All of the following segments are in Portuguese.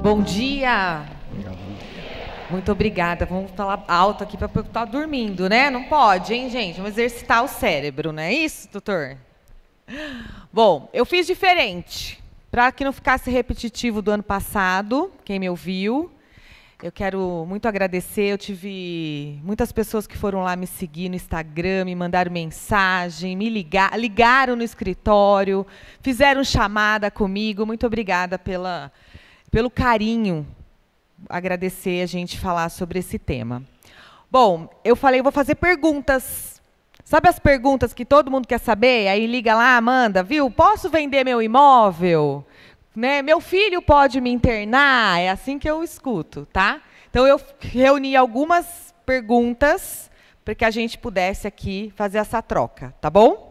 Bom dia. Muito obrigada. Vamos falar alto aqui para eu estar dormindo, né? Não pode, hein, gente? Vamos exercitar o cérebro, não é isso, doutor? Bom, eu fiz diferente. Para que não ficasse repetitivo do ano passado, quem me ouviu, eu quero muito agradecer. Eu tive muitas pessoas que foram lá me seguir no Instagram, me mandaram mensagem, ligaram no escritório, fizeram chamada comigo. Muito obrigada pelo carinho. Agradecer a gente falar sobre esse tema. Bom, eu falei, eu vou fazer perguntas. Sabe as perguntas que todo mundo quer saber? Aí liga lá, Amanda, viu? Posso vender meu imóvel? Né? Meu filho pode me internar? É assim que eu escuto, tá? Então, eu reuni algumas perguntas para que a gente pudesse aqui fazer essa troca, tá bom?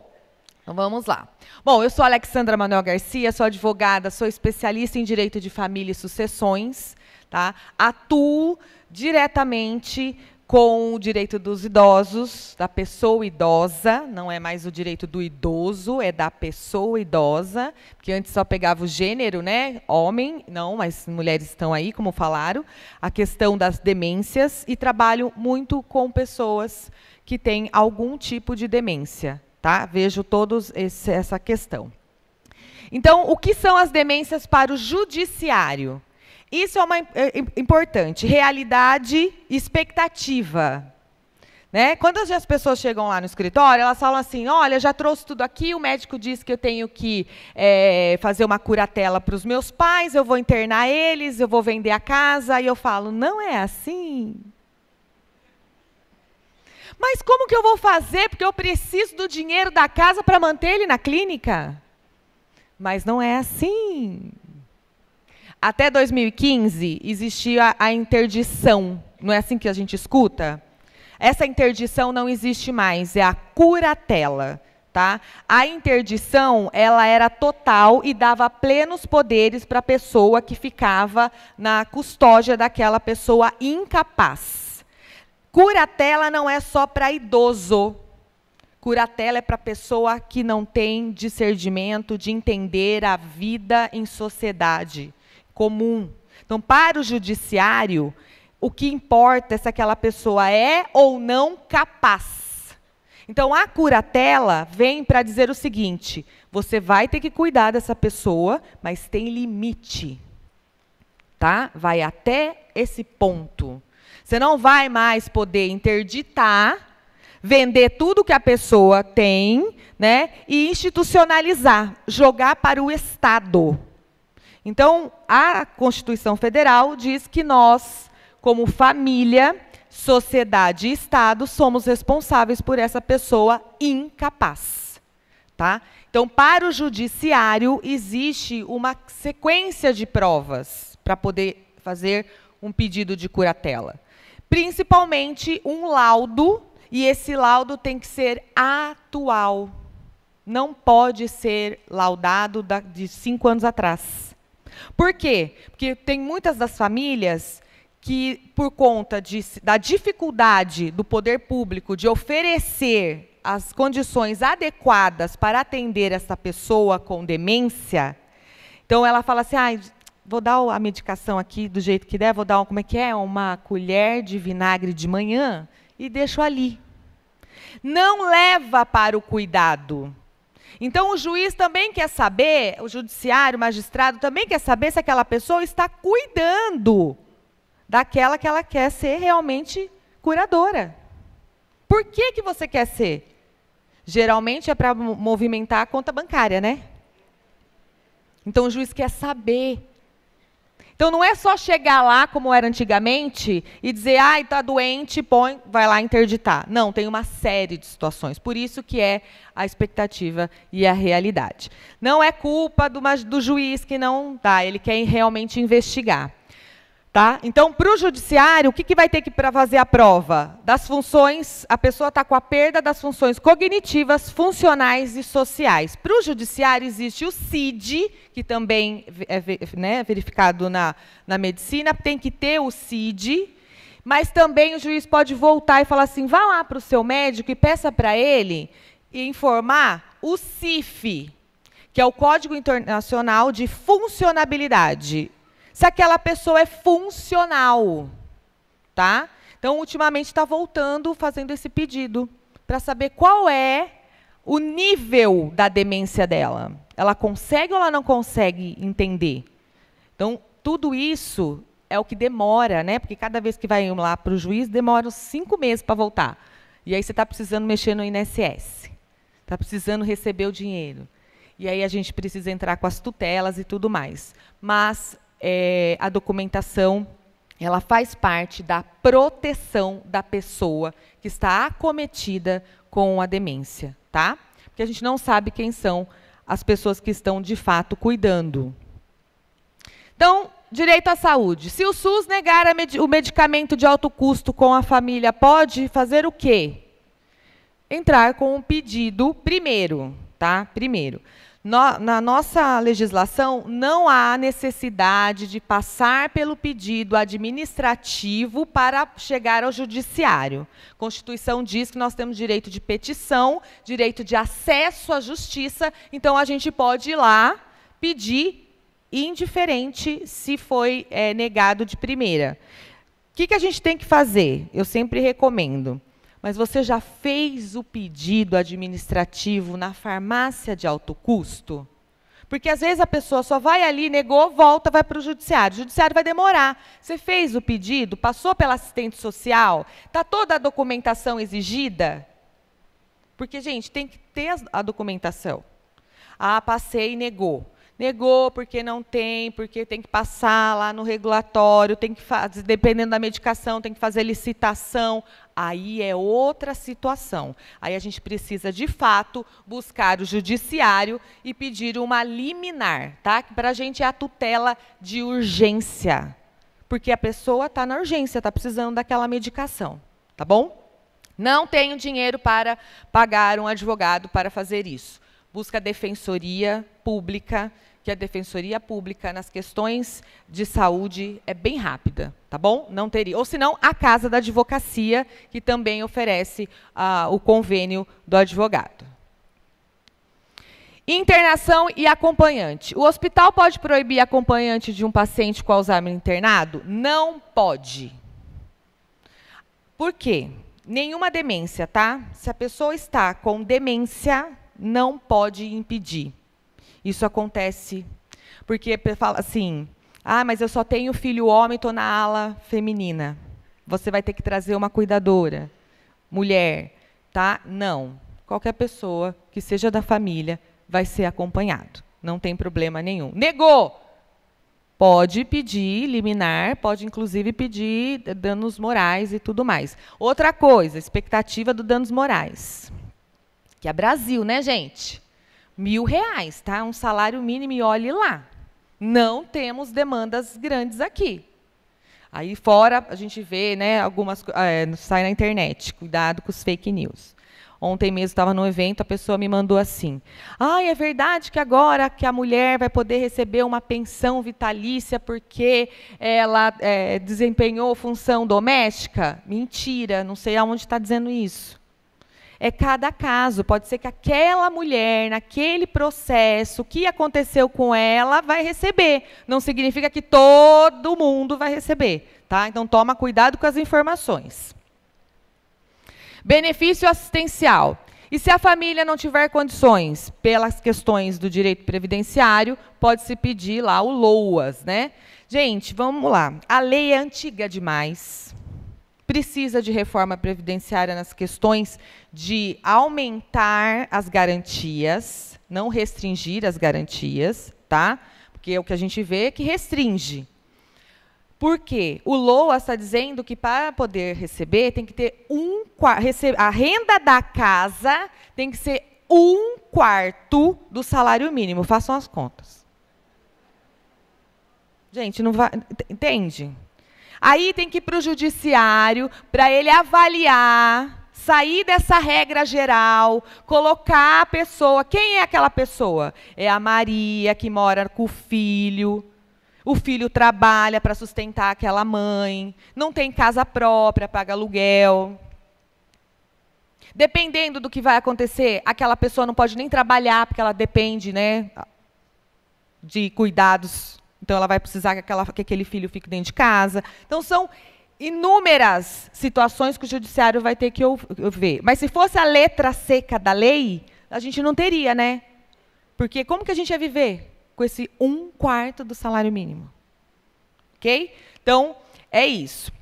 Então, vamos lá. Bom, eu sou Alexandra Manuel Garcia, sou advogada, sou especialista em direito de família e sucessões, tá? Atuo diretamente com o direito dos idosos, da pessoa idosa, não é mais o direito do idoso, é da pessoa idosa, porque antes só pegava o gênero, né? Homem, não, mas mulheres estão aí, como falaram, a questão das demências, e trabalho muito com pessoas que têm algum tipo de demência, tá? Vejo todos essa questão. Então, o que são as demências para o judiciário? Isso é importante, realidade e expectativa. Né? Quando as pessoas chegam lá no escritório, elas falam assim, olha, já trouxe tudo aqui, o médico disse que eu tenho que fazer uma curatela para os meus pais, eu vou internar eles, eu vou vender a casa, e eu falo, não é assim. Mas como que eu vou fazer? Porque eu preciso do dinheiro da casa para manter ele na clínica. Mas não é assim. Até 2015, existia a interdição. Não é assim que a gente escuta? Essa interdição não existe mais, é a curatela. Tá? A interdição, ela era total e dava plenos poderes para a pessoa que ficava na custódia daquela pessoa incapaz. Curatela não é só para idoso. Curatela é para a pessoa que não tem discernimento de entender a vida em sociedade comum. Então, para o judiciário, o que importa é se aquela pessoa é ou não capaz. Então, a curatela vem para dizer o seguinte, você vai ter que cuidar dessa pessoa, mas tem limite. Tá? Vai até esse ponto. Você não vai mais poder interditar, vender tudo que a pessoa tem, né, e institucionalizar, jogar para o Estado. Então, a Constituição Federal diz que nós, como família, sociedade e Estado, somos responsáveis por essa pessoa incapaz. Tá? Então, para o judiciário, existe uma sequência de provas para poder fazer um pedido de curatela. Principalmente um laudo, e esse laudo tem que ser atual. Não pode ser laudado de 5 anos atrás. Por quê? Porque tem muitas das famílias que, por conta da dificuldade do poder público de oferecer as condições adequadas para atender essa pessoa com demência, então ela fala assim, vou dar a medicação aqui do jeito que der, vou dar uma colher de vinagre de manhã e deixo ali. Não leva para o cuidado. Então, o juiz também quer saber, o judiciário, o magistrado também quer saber se aquela pessoa está cuidando daquela que ela quer ser realmente curadora. Por que que você quer ser? Geralmente é para movimentar a conta bancária, né? Então, o juiz quer saber. Então, não é só chegar lá, como era antigamente, e dizer, está doente, vai lá interditar. Não, tem uma série de situações. Por isso que é a expectativa e a realidade. Não é culpa do juiz que não dá, ele quer realmente investigar. Tá? Então, para o judiciário, o que vai ter que fazer a prova? Das funções, a pessoa está com a perda das funções cognitivas, funcionais e sociais. Para o judiciário existe o CID, que também é verificado na medicina, tem que ter o CID, mas também o juiz pode voltar e falar assim, vá lá para o seu médico e peça para ele informar o CIF, que é o Código Internacional de Funcionabilidade. se aquela pessoa é funcional, tá? Então, ultimamente está voltando, fazendo esse pedido, para saber qual é o nível da demência dela. Ela consegue ou ela não consegue entender? Então, tudo isso é o que demora, né? Porque cada vez que vai lá para o juiz, demora uns 5 meses para voltar. E aí você está precisando mexer no INSS. Está precisando receber o dinheiro. E aí a gente precisa entrar com as tutelas e tudo mais. Mas a documentação, ela faz parte da proteção da pessoa que está acometida com a demência, tá? Porque a gente não sabe quem são as pessoas que estão, de fato, cuidando. Então, direito à saúde. Se o SUS negar o medicamento de alto custo com a família, pode fazer o quê? Entrar com um pedido primeiro, tá? Primeiro. Na nossa legislação, não há necessidade de passar pelo pedido administrativo para chegar ao judiciário. A Constituição diz que nós temos direito de petição, direito de acesso à justiça, então a gente pode ir lá pedir, indiferente se foi negado de primeira. O que a gente tem que fazer? Eu sempre recomendo. Mas você já fez o pedido administrativo na farmácia de alto custo? Porque, às vezes, a pessoa só vai ali, negou, volta, vai para o judiciário. O judiciário vai demorar. Você fez o pedido, passou pela assistente social, está toda a documentação exigida? Porque, gente, tem que ter a documentação. Ah, passei e negou. Negou porque não tem, porque tem que passar lá no regulatório, tem que fazer, dependendo da medicação, tem que fazer licitação. Aí é outra situação. Aí a gente precisa, de fato, buscar o judiciário e pedir uma liminar, tá? Que para a gente é a tutela de urgência. Porque a pessoa está na urgência, está precisando daquela medicação, tá bom? Não tenho dinheiro para pagar um advogado para fazer isso. Busca a defensoria pública, que a defensoria pública nas questões de saúde é bem rápida, tá bom? Não teria. Ou senão, a Casa da Advocacia, que também oferece o convênio do advogado. Internação e acompanhante. O hospital pode proibir acompanhante de um paciente com Alzheimer internado? Não pode. Por quê? Nenhuma demência, tá? Se a pessoa está com demência, não pode impedir. Isso acontece porque fala assim, mas eu só tenho filho homem, estou na ala feminina. Você vai ter que trazer uma cuidadora, mulher, tá? Não. Qualquer pessoa que seja da família vai ser acompanhado. Não tem problema nenhum. Negou! Pode pedir liminar, pode inclusive pedir danos morais e tudo mais. Outra coisa, expectativa do danos morais. Que é Brasil, né, gente? R$1.000, tá? Um salário mínimo e olhe lá. Não temos demandas grandes aqui. Aí fora a gente vê, né, algumas sai na internet, cuidado com os fake news. Ontem mesmo estava num evento, a pessoa me mandou assim: é verdade que agora que a mulher vai poder receber uma pensão vitalícia porque ela desempenhou função doméstica? Mentira, não sei aonde está dizendo isso. É cada caso. Pode ser que aquela mulher, naquele processo, o que aconteceu com ela, vai receber. Não significa que todo mundo vai receber, tá? Então, toma cuidado com as informações. Benefício assistencial. E se a família não tiver condições, pelas questões do direito previdenciário, pode-se pedir lá o LOAS, né? Gente, vamos lá. A lei é antiga demais. Precisa de reforma previdenciária nas questões de aumentar as garantias, não restringir as garantias, tá? Porque o que a gente vê é que restringe. Por quê? O LOAS está dizendo que para poder receber, tem que ter a renda da casa tem que ser 1/4 do salário mínimo. Façam as contas. Gente, não vai... Entende? Aí tem que ir para o judiciário, para ele avaliar, sair dessa regra geral, colocar a pessoa. Quem é aquela pessoa? É a Maria, que mora com o filho trabalha para sustentar aquela mãe, não tem casa própria, paga aluguel. Dependendo do que vai acontecer, aquela pessoa não pode nem trabalhar, porque ela depende, né, de cuidados Então, ela vai precisar que aquele filho fique dentro de casa. Então, são inúmeras situações que o judiciário vai ter que ver. Mas se fosse a letra seca da lei, a gente não teria, né? Porque como que a gente ia viver com esse 1/4 do salário mínimo? Ok? Então, é isso.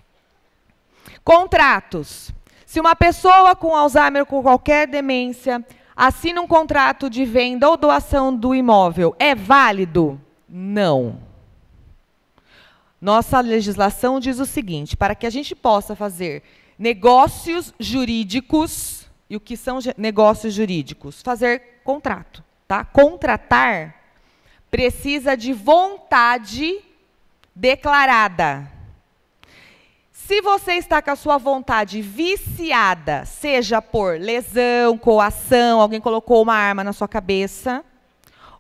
Contratos. Se uma pessoa com Alzheimer ou com qualquer demência assina um contrato de venda ou doação do imóvel, é válido? Não. Nossa legislação diz o seguinte: para que a gente possa fazer negócios jurídicos, e o que são negócios jurídicos? Fazer contrato. Tá? Contratar precisa de vontade declarada. Se você está com a sua vontade viciada, seja por lesão, coação, alguém colocou uma arma na sua cabeça,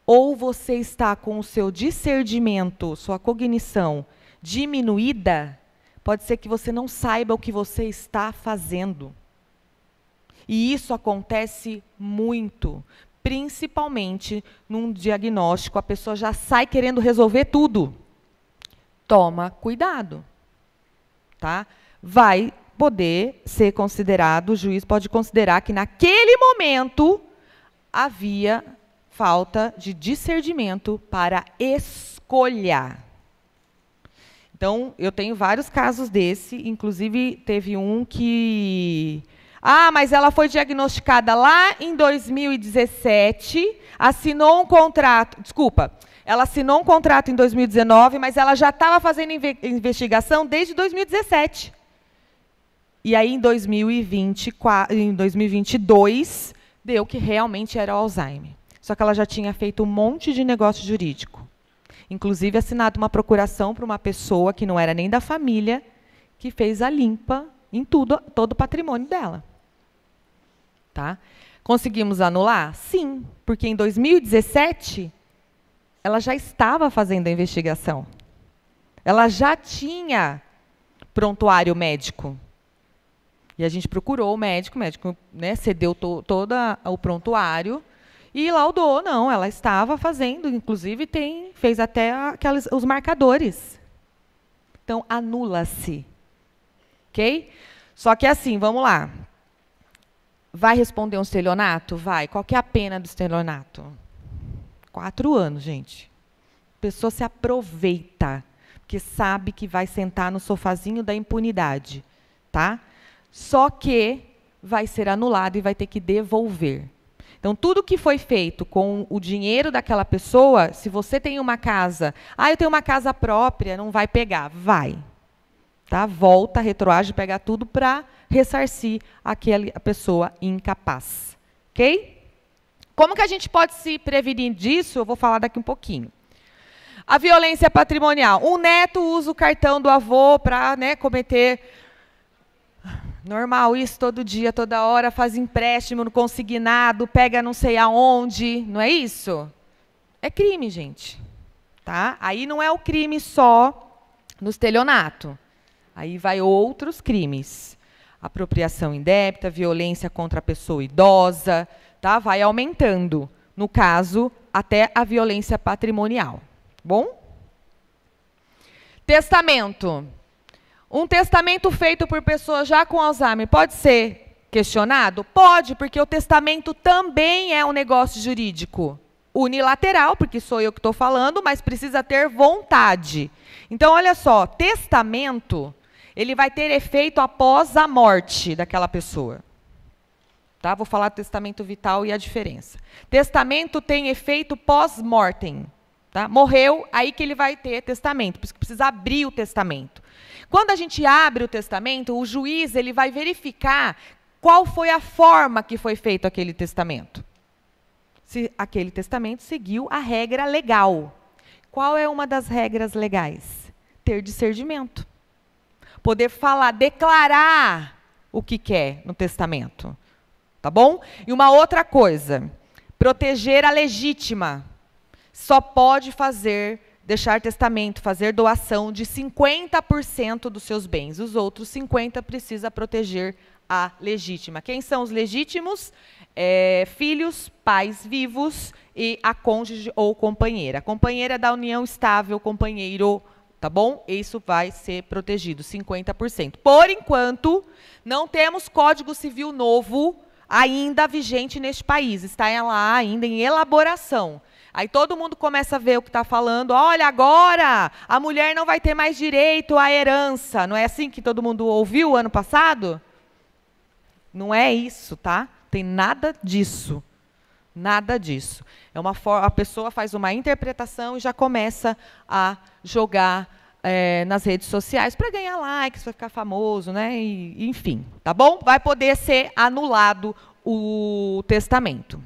ou você está com o seu discernimento, sua cognição diminuída, pode ser que você não saiba o que você está fazendo. E isso acontece muito, principalmente num diagnóstico, a pessoa já sai querendo resolver tudo. Toma cuidado. Tá? Vai poder ser considerado, o juiz pode considerar que naquele momento havia falta de discernimento para escolha. Então, eu tenho vários casos desse, inclusive teve um que... mas ela foi diagnosticada lá em 2017, assinou um contrato... Desculpa, ela assinou um contrato em 2019, mas ela já estava fazendo investigação desde 2017. E aí, em 2022, deu que realmente era Alzheimer. Só que ela já tinha feito um monte de negócio jurídico. Inclusive, assinado uma procuração para uma pessoa que não era nem da família, que fez a limpa em todo o patrimônio dela. Tá? Conseguimos anular? Sim, porque em 2017... ela já estava fazendo a investigação. Ela já tinha prontuário médico. E a gente procurou o médico né, cedeu todo o prontuário e laudou. Não, ela estava fazendo, inclusive fez até os marcadores. Então, anula-se. Ok? Só que assim, vamos lá. Vai responder um estelionato? Vai. Qual que é a pena do estelionato? 4 anos, gente. A pessoa se aproveita, porque sabe que vai sentar no sofazinho da impunidade. Tá? Só que vai ser anulado e vai ter que devolver. Então, tudo que foi feito com o dinheiro daquela pessoa, se você tem uma casa, eu tenho uma casa própria, não vai pegar. Vai. Tá? Volta, retroage, pega tudo para ressarcir a pessoa incapaz. Ok? Como que a gente pode se prevenir disso? Eu vou falar daqui um pouquinho. A violência patrimonial. Um neto usa o cartão do avô para, né, cometer... Normal isso todo dia, toda hora, faz empréstimo no consignado, pega não sei aonde, não é isso? É crime, gente. Tá? Aí não é o crime só no estelionato. Aí vai outros crimes. Apropriação indébita, violência contra a pessoa idosa... Tá? Vai aumentando, no caso, até a violência patrimonial. Bom? Testamento. Um testamento feito por pessoa já com Alzheimer pode ser questionado? Pode, porque o testamento também é um negócio jurídico. Unilateral, porque sou eu que estou falando, mas precisa ter vontade. Então, olha só, testamento, ele vai ter efeito após a morte daquela pessoa. Tá? Vou falar do testamento vital e a diferença. Testamento tem efeito pós-mortem. Tá? Morreu, aí que ele vai ter testamento, por isso que precisa abrir o testamento. Quando a gente abre o testamento, o juiz ele vai verificar qual foi a forma que foi feito aquele testamento. Se aquele testamento seguiu a regra legal. Qual é uma das regras legais? Ter discernimento. Poder falar, declarar o que quer no testamento. Tá bom? E uma outra coisa, proteger a legítima. Só pode deixar testamento, fazer doação de 50% dos seus bens. Os outros 50% precisa proteger a legítima. Quem são os legítimos? filhos, pais vivos e a cônjuge ou companheira. A companheira da união estável, companheiro, tá bom? Isso vai ser protegido, 50%. Por enquanto, não temos Código Civil novo ainda vigente neste país. Está lá ainda em elaboração. Aí todo mundo começa a ver o que está falando. Olha, agora a mulher não vai ter mais direito à herança. Não é assim que todo mundo ouviu ano passado? Não é isso, tá? Tem nada disso. Nada disso. A pessoa faz uma interpretação e já começa a jogar nas redes sociais para ganhar likes, para ficar famoso, né? E, enfim, tá bom? Vai poder ser anulado o testamento.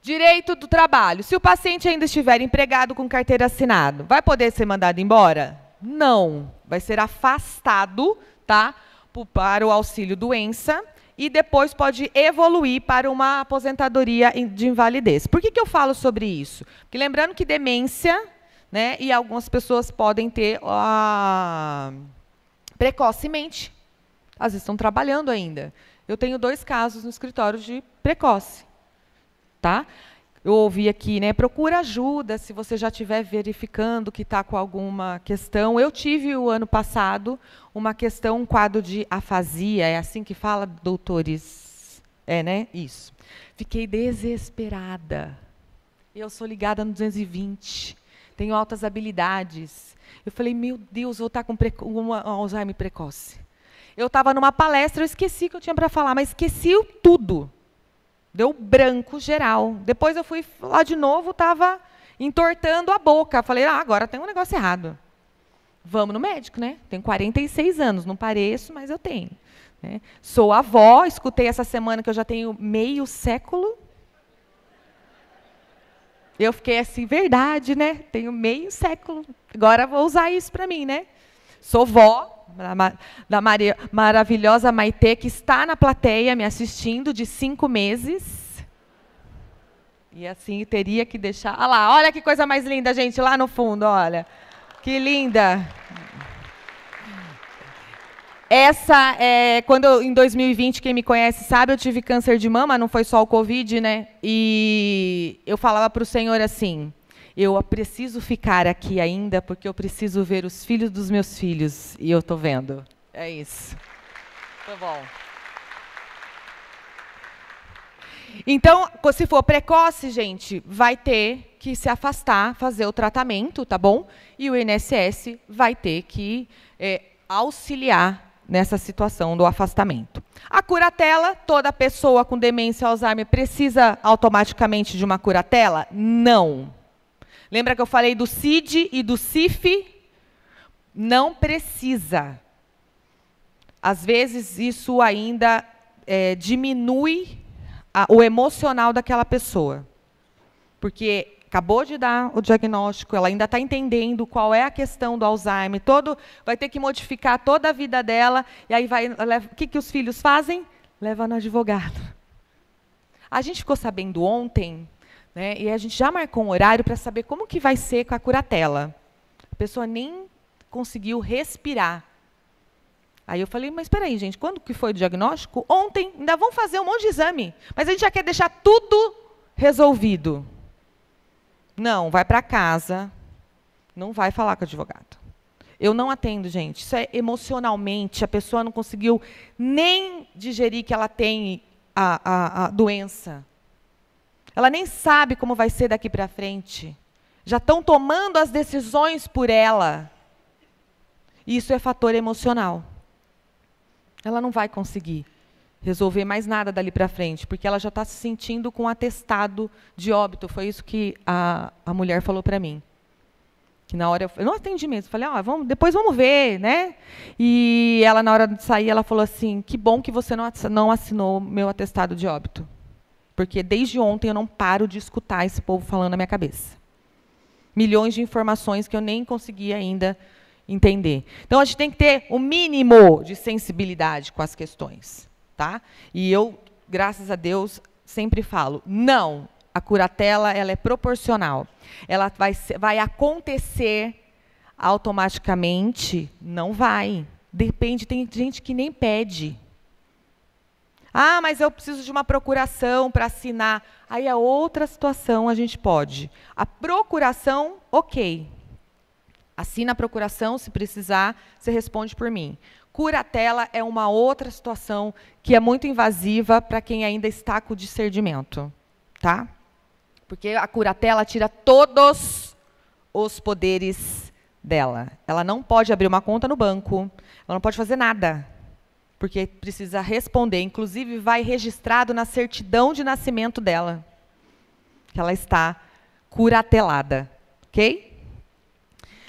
Direito do trabalho. Se o paciente ainda estiver empregado com carteira assinada, vai poder ser mandado embora? Não. Vai ser afastado, tá? Para o auxílio-doença. E depois pode evoluir para uma aposentadoria de invalidez. Por que eu falo sobre isso? Porque lembrando que demência, né, e algumas pessoas podem ter precocemente. Às vezes estão trabalhando ainda. Eu tenho 2 casos no escritório de precoce. Tá? Eu ouvi aqui, né, procura ajuda se você já estiver verificando que está com alguma questão. Eu tive o ano passado uma questão, um quadro de afasia, é assim que fala, doutores? É, né? Isso. Fiquei desesperada. Eu sou ligada no 220, tenho altas habilidades. Eu falei, meu Deus, vou estar com um Alzheimer precoce. Eu estava numa palestra, eu esqueci o que eu tinha para falar, mas esqueci tudo. Deu branco geral. Depois eu fui lá de novo, estava entortando a boca. Falei, agora tem um negócio errado. Vamos no médico, né? Tenho 46 anos, não pareço, mas eu tenho. Né? Sou avó, escutei essa semana que eu já tenho meio século. Eu fiquei assim, verdade, né? Tenho meio século. Agora vou usar isso para mim, né? Sou vó da maravilhosa Maitê, que está na plateia me assistindo, de 5 meses. E assim, teria que deixar... Olha lá, olha que coisa mais linda, gente, lá no fundo, olha. Que linda. Essa, quando em 2020, quem me conhece sabe, eu tive câncer de mama, não foi só o Covid, né? E eu falava para o Senhor assim... Eu preciso ficar aqui ainda porque eu preciso ver os filhos dos meus filhos. E eu estou vendo. É isso. Tá bom. Então, se for precoce, gente, vai ter que se afastar, fazer o tratamento, tá bom? E o INSS vai ter que auxiliar nessa situação do afastamento. A curatela, toda pessoa com demência ou Alzheimer precisa automaticamente de uma curatela? Não. Lembra que eu falei do CID e do CIF? Não precisa. Às vezes, isso ainda diminui o emocional daquela pessoa. Porque acabou de dar o diagnóstico, ela ainda está entendendo qual é a questão do Alzheimer, vai ter que modificar toda a vida dela, e aí o que os filhos fazem? Leva no advogado. A gente ficou sabendo ontem... Né? E a gente já marcou um horário para saber como que vai ser com a curatela. A pessoa nem conseguiu respirar. Aí eu falei, mas espera aí, gente, quando que foi o diagnóstico? Ontem, ainda vão fazer um monte de exame. Mas a gente já quer deixar tudo resolvido. Não, vai para casa, não vai falar com o advogado. Eu não atendo, gente. Isso é emocionalmente, a pessoa não conseguiu nem digerir que ela tem a doença. Ela nem sabe como vai ser daqui para frente. Já estão tomando as decisões por ela. Isso é fator emocional. Ela não vai conseguir resolver mais nada dali para frente, porque ela já está se sentindo com um atestado de óbito. Foi isso que a mulher falou para mim. Que na hora eu não atendi mesmo. Falei, depois vamos ver, né? E ela, na hora de sair, ela falou assim, que bom que você não assinou meu atestado de óbito. Porque desde ontem eu não paro de escutar esse povo falando na minha cabeça. Milhões de informações que eu nem consegui ainda entender. Então, a gente tem que ter o mínimo de sensibilidade com as questões. Tá? E eu, graças a Deus, sempre falo, não, a curatela ela é proporcional. Ela vai acontecer automaticamente? Não vai. Depende, tem gente que nem pede. Ah, mas eu preciso de uma procuração para assinar. Aí é outra situação, a gente pode. A procuração, ok. Assina a procuração, se precisar, você responde por mim. Curatela é uma outra situação que é muito invasiva para quem ainda está com o discernimento. Tá? Porque a curatela tira todos os poderes dela. Ela não pode abrir uma conta no banco, ela não pode fazer nada. Porque precisa responder, inclusive vai registrado na certidão de nascimento dela, que ela está curatelada, ok?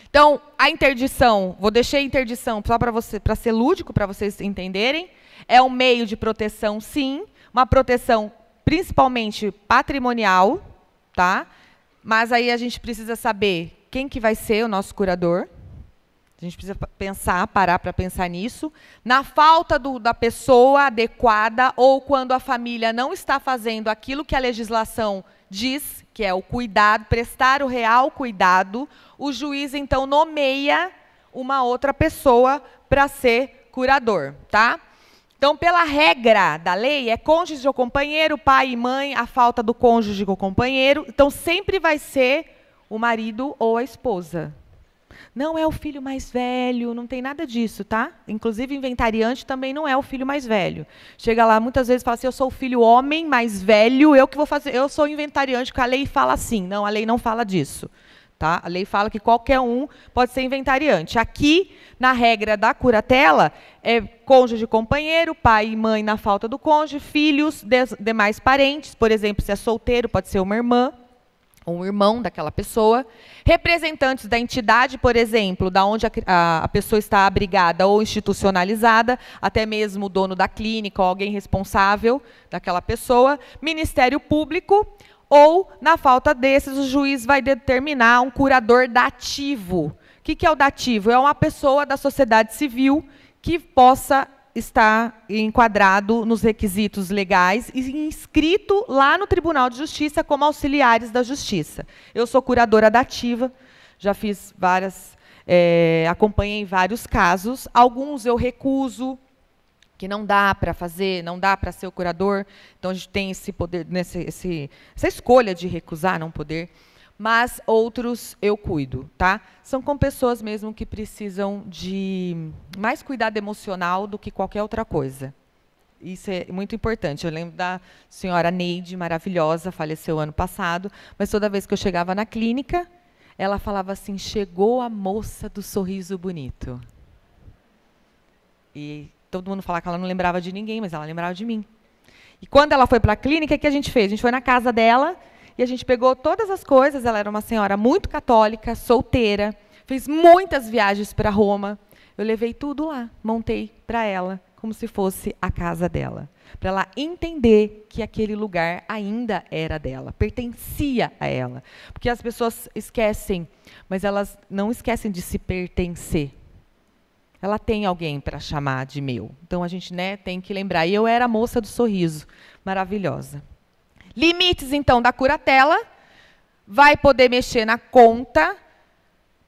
Então, a interdição, vou deixar a interdição só para ser lúdico, para vocês entenderem, é um meio de proteção, sim, uma proteção principalmente patrimonial, tá? Mas aí a gente precisa saber quem que vai ser o nosso curador. A gente precisa pensar, parar para pensar nisso. Na falta da pessoa adequada ou quando a família não está fazendo aquilo que a legislação diz, que é o cuidado, prestar o real cuidado, o juiz, então, nomeia uma outra pessoa para ser curador, tá? Então, pela regra da lei, é cônjuge ou companheiro, pai e mãe, a falta do cônjuge ou companheiro. Então, sempre vai ser o marido ou a esposa. Não é o filho mais velho, não tem nada disso, tá? Inclusive, inventariante também não é o filho mais velho. Chega lá, muitas vezes, fala assim, eu sou o filho homem mais velho, eu que vou fazer, eu sou inventariante, porque a lei fala assim. Não, a lei não fala disso. Tá? A lei fala que qualquer um pode ser inventariante. Aqui, na regra da curatela, é cônjuge companheiro, pai e mãe na falta do cônjuge, filhos, demais parentes, por exemplo, se é solteiro, pode ser uma irmã, ou um irmão daquela pessoa, representantes da entidade, por exemplo, da onde a pessoa está abrigada ou institucionalizada, até mesmo o dono da clínica ou alguém responsável daquela pessoa, Ministério Público, ou, na falta desses, o juiz vai determinar um curador dativo. O que é o dativo? É uma pessoa da sociedade civil que possa estar enquadrado nos requisitos legais e inscrito lá no Tribunal de Justiça como auxiliares da Justiça. Eu sou curadora dativa, já fiz várias, acompanhei vários casos, alguns eu recuso, que não dá para fazer, não dá para ser o curador, então a gente tem esse poder, essa escolha de recusar, não poder, mas outros eu cuido, tá? São com pessoas mesmo que precisam de mais cuidado emocional do que qualquer outra coisa. Isso é muito importante. Eu lembro da senhora Neide, maravilhosa, faleceu ano passado, mas toda vez que eu chegava na clínica, ela falava assim, chegou a moça do sorriso bonito. E todo mundo falava que ela não lembrava de ninguém, mas ela lembrava de mim. E quando ela foi para a clínica, o que a gente fez? A gente foi na casa dela e a gente pegou todas as coisas. Ela era uma senhora muito católica, solteira, fez muitas viagens para Roma. Eu levei tudo lá, montei para ela, como se fosse a casa dela. Para ela entender que aquele lugar ainda era dela, pertencia a ela. Porque as pessoas esquecem, mas elas não esquecem de se pertencer. Ela tem alguém para chamar de meu. Então, a gente tem que lembrar. E eu era a moça do sorriso. Maravilhosa. Limites, então, da curatela. Vai poder mexer na conta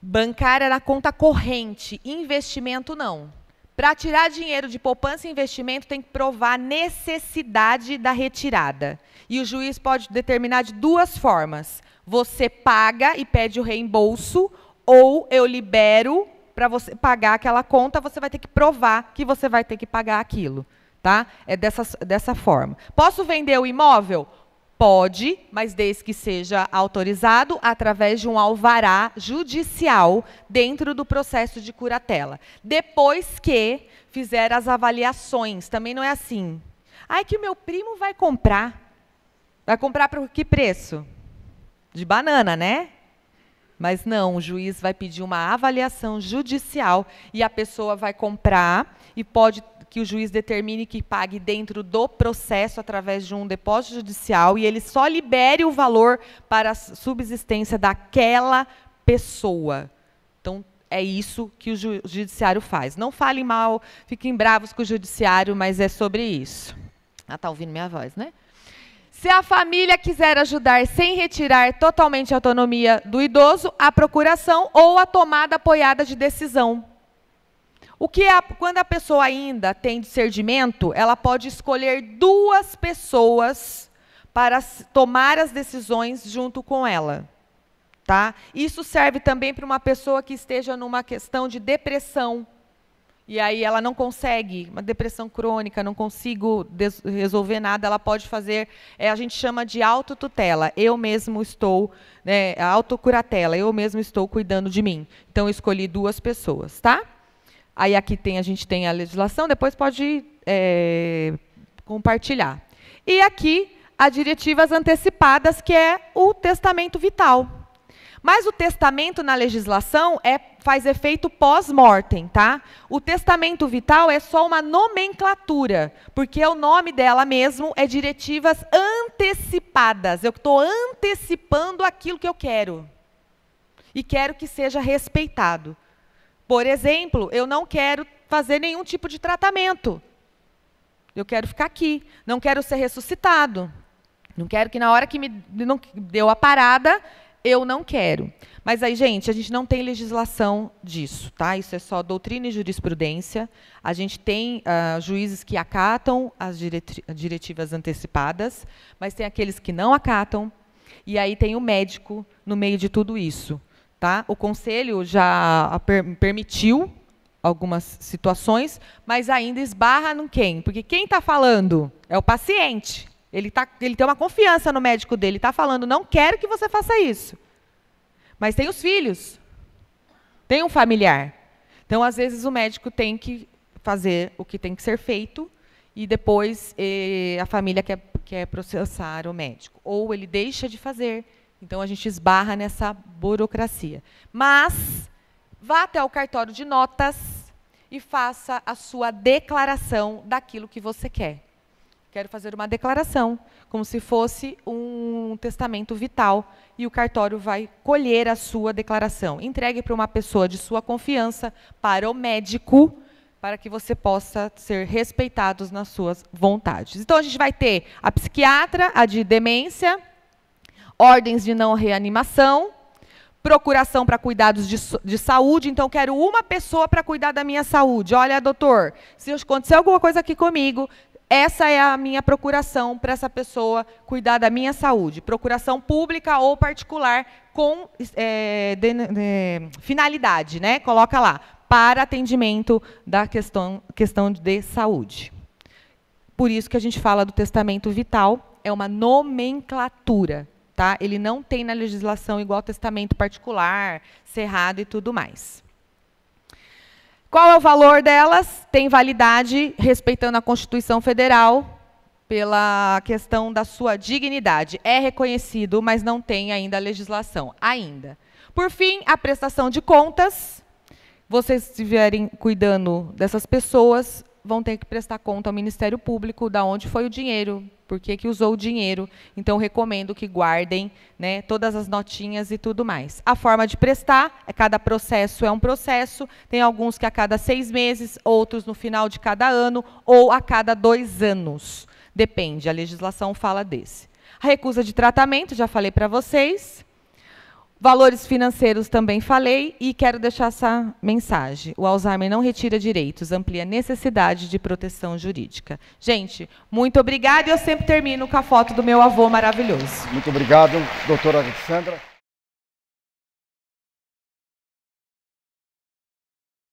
bancária, na conta corrente. Investimento, não. Para tirar dinheiro de poupança e investimento, tem que provar a necessidade da retirada. E o juiz pode determinar de duas formas. Você paga e pede o reembolso, ou eu libero. Para você pagar aquela conta, você vai ter que provar que você vai ter que pagar aquilo. Tá? É dessa forma. Posso vender o imóvel? Pode, mas desde que seja autorizado através de um alvará judicial dentro do processo de curatela. Depois que fizer as avaliações. Também não é assim. Ai, que o meu primo vai comprar. Vai comprar por que preço? De banana, né? Mas não, o juiz vai pedir uma avaliação judicial e a pessoa vai comprar e pode que o juiz determine que pague dentro do processo através de um depósito judicial e ele só libere o valor para a subsistência daquela pessoa. Então, é isso que o judiciário faz. Não falem mal, fiquem bravos com o judiciário, mas é sobre isso. Ah, tá ouvindo minha voz, né? Se a família quiser ajudar sem retirar totalmente a autonomia do idoso, a procuração ou a tomada apoiada de decisão. Quando a pessoa ainda tem discernimento, ela pode escolher 2 pessoas para tomar as decisões junto com ela. Tá? Isso serve também para uma pessoa que esteja numa questão de depressão. E aí ela não consegue, uma depressão crônica, não consigo resolver nada, ela pode fazer, a gente chama de autotutela. Eu mesmo estou, autocuratela, eu mesmo estou cuidando de mim. Então, eu escolhi 2 pessoas, tá? Aí aqui a gente tem a legislação, depois pode compartilhar. E aqui, as diretivas antecipadas, que é o testamento vital. Mas o testamento na legislação faz efeito pós-mortem, tá? O testamento vital é só uma nomenclatura, porque o nome dela mesmo é diretivas antecipadas. Eu estou antecipando aquilo que eu quero. E quero que seja respeitado. Por exemplo, eu não quero fazer nenhum tipo de tratamento. Eu quero ficar aqui. Não quero ser ressuscitado. Não quero que na hora que me deu a parada, eu não quero. Mas aí, gente, a gente não tem legislação disso, tá? Isso é só doutrina e jurisprudência. A gente tem juízes que acatam as diretivas antecipadas, mas tem aqueles que não acatam. E aí tem o médico no meio de tudo isso. Tá? O Conselho já permitiu algumas situações, mas ainda esbarra no quem? Porque quem está falando é o paciente. Ele tem uma confiança no médico dele, está falando, não quero que você faça isso. Mas tem os filhos, tem um familiar. Então, às vezes, o médico tem que fazer o que tem que ser feito e depois a família quer processar o médico. Ou ele deixa de fazer. Então, a gente esbarra nessa burocracia. Mas, vá até o cartório de notas e faça a sua declaração daquilo que você quer. Quero fazer uma declaração, como se fosse um testamento vital, e o cartório vai colher a sua declaração. Entregue para uma pessoa de sua confiança, para o médico, para que você possa ser respeitado nas suas vontades. Então, a gente vai ter a psiquiatra, a de demência, ordens de não reanimação, procuração para cuidados de saúde. Então, quero uma pessoa para cuidar da minha saúde. Olha, doutor, se acontecer alguma coisa aqui comigo, essa é a minha procuração para essa pessoa cuidar da minha saúde. Procuração pública ou particular com finalidade, né? Coloca lá, para atendimento da questão de saúde. Por isso que a gente fala do testamento vital, é uma nomenclatura. Tá? Ele não tem na legislação igual ao testamento particular, cerrado e tudo mais. Qual é o valor delas? Tem validade, respeitando a Constituição Federal, pela questão da sua dignidade. É reconhecido, mas não tem ainda a legislação. Ainda. Por fim, a prestação de contas. Vocês estiverem cuidando dessas pessoas, vão ter que prestar conta ao Ministério Público de onde foi o dinheiro, por que usou o dinheiro. Então, recomendo que guardem, né, todas as notinhas e tudo mais. A forma de prestar, cada processo é um processo, tem alguns que a cada 6 meses, outros no final de cada ano, ou a cada 2 anos. Depende, a legislação fala desse. A recusa de tratamento, já falei para vocês. Valores financeiros também falei, e quero deixar essa mensagem. O Alzheimer não retira direitos, amplia a necessidade de proteção jurídica. Gente, muito obrigada, e eu sempre termino com a foto do meu avô maravilhoso. Muito obrigado, doutora Alexandra.